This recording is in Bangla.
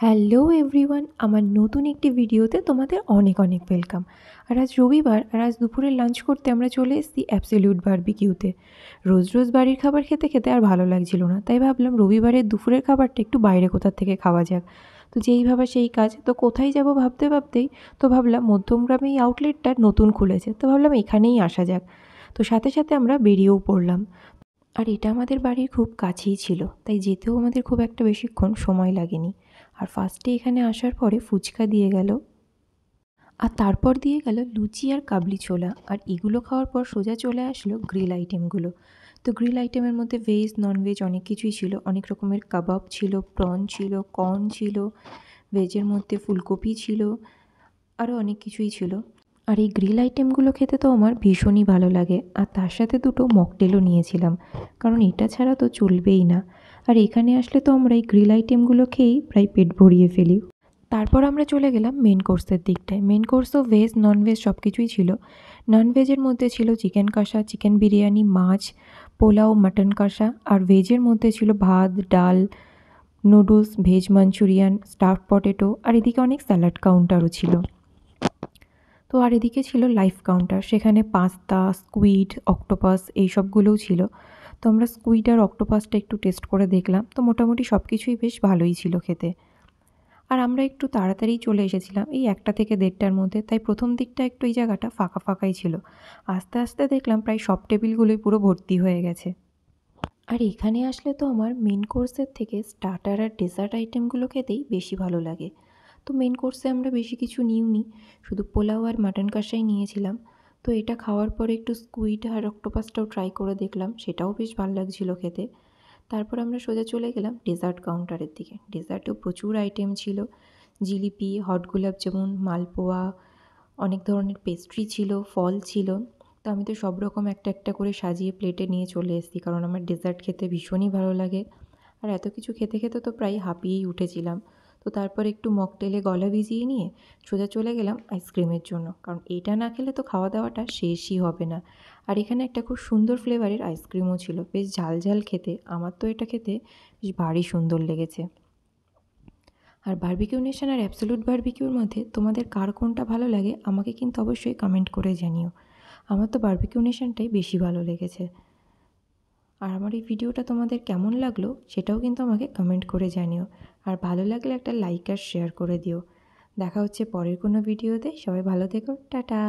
হ্যালো এভরিওয়ান, আমার নতুন একটি ভিডিওতে তোমাদের অনেক অনেক ওয়েলকাম। আর আজ রবিবার, আর আজ দুপুরে লাঞ্চ করতে আমরা চলে এসেছি অ্যাবসলিউট বারবিকিউতে। রোজ রোজ বাড়ির খাবার খেতে খেতে আর ভালো লাগছিল না, তাই ভাবলাম রবিবারের দুপুরের খাবারটা একটু বাইরে কোথার থেকে খাওয়া যাক। তো যেই ভাবা সেই কাজ, তো কোথায় যাব ভাবতে ভাবতেই তো ভাবলাম মধ্যমগ্রামে এই আউটলেটটা নতুন খুলেছে, তো ভাবলাম এখানেই আসা যাক। তো সাথে সাথে আমরা বেরিয়েও পড়লাম। আর এটা আমাদের বাড়ির খুব কাছেই ছিল, তাই যেতেও আমাদের খুব একটা বেশিক্ষণ সময় লাগেনি। আর ফার্স্টে এখানে আসার পরে ফুচকা দিয়ে গেল, আর তারপর দিয়ে গেল লুচি আর কাবলি ছোলা। আর এগুলো খাওয়ার পর সোজা চলে আসলো গ্রিল আইটেমগুলো। তো গ্রিল আইটেমের মধ্যে ভেজ ননভেজ অনেক কিছুই ছিল, অনেক রকমের কাবাব ছিল, প্রন ছিল, কর্ন ছিল, ভেজের মধ্যে ফুলকপি ছিল, আরও অনেক কিছুই ছিল। আর এই গ্রিল আইটেমগুলো খেতে তো আমার ভীষণই ভালো লাগে, আর তার সাথে দুটো মকটেলও নিয়েছিলাম, কারণ এটা ছাড়া তো চলবেই না। আর এখানে আসলে তো আমরা এই গ্রিল আইটেমগুলো খেয়েই প্রায় পেট ভরিয়ে ফেলি। তারপর আমরা চলে গেলাম মেন কোর্সের দিকটায়। মেন কোর্সও ভেজ ননভেজ সব কিছুই ছিল। ননভেজের মধ্যে ছিল চিকেন কষা, চিকেন বিরিয়ানি, মাছ, পোলাও, মাটন কষা। আর ভেজের মধ্যে ছিল ভাত, ডাল, noodles, veg Manchurian, stuffed potato, আর এদিকে অনেক স্যালাড কাউন্টারও ছিল। তো আর এদিকে ছিল লাইভ কাউন্টার, সেখানে পাস্তা, স্কুইড, অক্টোপাস এই সবগুলোও ছিল। তো আমরা স্কুইড আর অক্টোপাসটা একটু টেস্ট করে দেখলাম, তো মোটামুটি সব কিছুই বেশ ভালোই ছিল খেতে। আর আমরা একটু তাড়াতাড়ি চলে এসেছিলাম, এই 1টা থেকে 1:30টার মধ্যে, তাই প্রথম দিকটা একটু এই জায়গাটা ফাঁকা ফাঁকাই ছিল। আস্তে আস্তে দেখলাম প্রায় সব টেবিলগুলোই পুরো ভর্তি হয়ে গেছে। আর এখানে আসলে তো আমার মেন কোর্সের থেকে স্টার্টার আর ডেজার্ট আইটেমগুলো খেতেই বেশি ভালো লাগে। তো মেন কোর্সে আমরা বেশি কিছু নিইনি, শুধু পোলাও আর মাটন কষাই নিয়েছিলাম। তো এটা খাওয়ার পরে একটু স্কুইড আর অক্টোপাসটাও ট্রাই করে দেখলাম, সেটাও বেশ ভালো লাগছিলো খেতে। তারপর আমরা সোজা চলে গেলাম ডেজার্ট কাউন্টারের দিকে। ডেজার্টেও প্রচুর আইটেম ছিল, জিলিপি, হট গোলাপ জামুন, মালপোয়া, অনেক ধরনের পেস্ট্রি ছিল, ফল ছিল। তো আমি তো সব রকম একটা একটা করে সাজিয়ে প্লেটে নিয়ে চলে এসেছি, কারণ আমার ডেজার্ট খেতে ভীষণই ভালো লাগে। আর এত কিছু খেতে খেতে তো প্রায় হাঁপিয়েই উঠেছিলাম। তো তারপর একটু মকটেলে গলা ভিজিয়ে নিয়ে সোজা চলে গেলাম আইসক্রিমের জন্য, কারণ এইটা না খেলে তো খাওয়া দাওয়াটা শেষই হবে না। আর এখানে একটা খুব সুন্দর ফ্লেভারের আইসক্রিমও ছিল, বেশ ঝাল ঝাল খেতে। আমার তো এটা খেতে বেশ ভারী সুন্দর লেগেছে। আর বারবিকিউ নেশন আর অ্যাবসোলিউট বারবিকিউর মধ্যে তোমাদের কার কোনটা ভালো লাগে আমাকে কিন্তু অবশ্যই কমেন্ট করে জানিও। আমার তো বারবিকিউ নেশনটাই বেশি ভালো লেগেছে। আর আমার এই ভিডিওটা তোমাদের কেমন লাগলো সেটাও কিন্তু আমাকে কমেন্ট করে জানিও। আর ভালো লাগলে একটা লাইক আর শেয়ার করে দিও। দেখা হচ্ছে পরের কোনো ভিডিওতে। সবাই ভালো থেকো, টাটা।